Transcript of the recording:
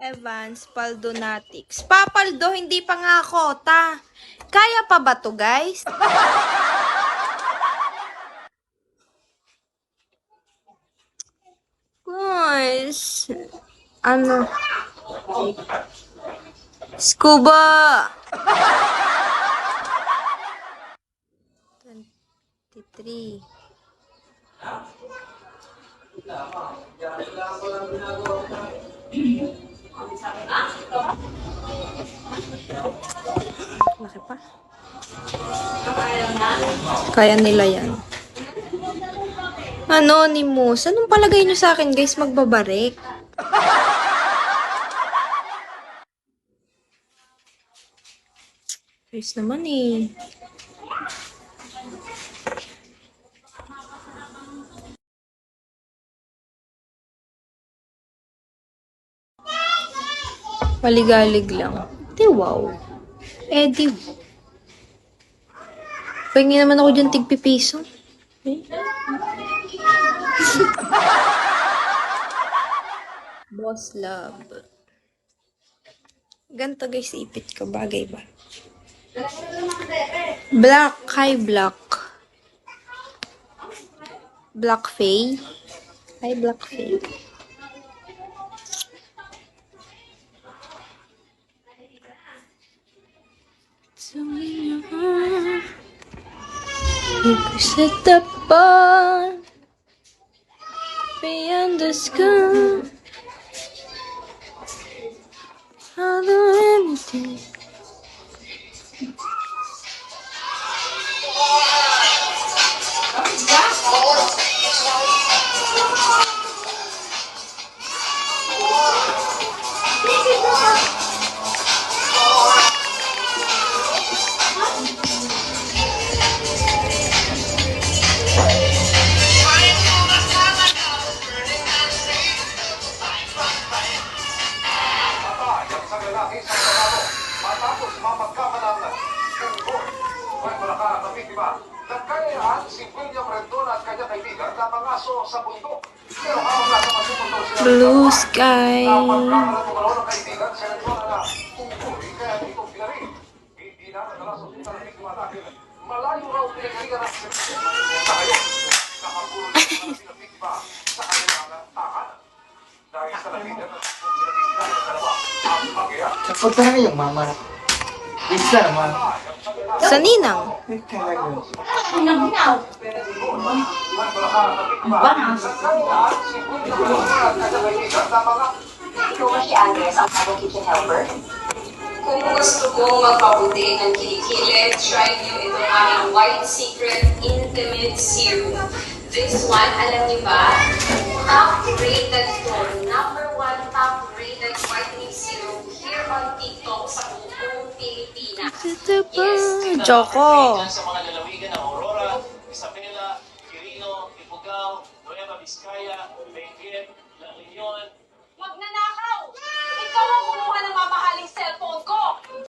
Evans Paldonatics. Papaldo, hindi pa nga ako, ta. Kaya pa ba to, guys? Guys, ano? Scuba! 23. Laki pa. Kaya nila yan. Anonymous. Anong palagay nyo sa akin, guys? Magbabarik. Guys naman eh. Maligalig lang. Di wow. Eh di. Pahingi naman ako dyan tigpipiso. Eh? Boss love. Ganto guys, ipit ko. Bagay ba? Black. Hi, Black. Black Faye. Hi, Black Faye. Set the bar beyond the sky. Although empty. Matapos mapagkamalang Kangkor, may malaka na biktima. Nagkayaan si William Rendon at kanyang kaibigan na mangaso sa bundok. Pero habang nasa masumunod sila Blue sky. napagkamalang tumalaw ng kaibigan si Rendon na tungkuli kaya dito pinarin. Hindi na nadalas ang biktima ng biktima dahil malayo raw pinagaligan ng sa ngayon. Nakakulong na ng biktima sa kanilang tahanan. Dahil sa nabigan ng pinagaligan ng dalawa ang pagkaya. Kapag tayo yung mama na. Isa naman. Sa ninang. Ay, talaga. Si Agnes, ang bagong kitchen helper. Kung gusto mo magpabuti ng kilikili, try nyo itong aming White Secret Intimate Serum. This one, alam niyo ba? Top-rated to. #1 top-rated whitening serum here on TikTok sa buong Pilipinas. Yes. Choco. Sa mga lalawigan ng Aurora, Isabela, Quirino, Ifugao, Nueva Vizcaya, Benguet, La Union, Magnanakaw! Ikaw ang kumuha ng mamahaling cellphone ko!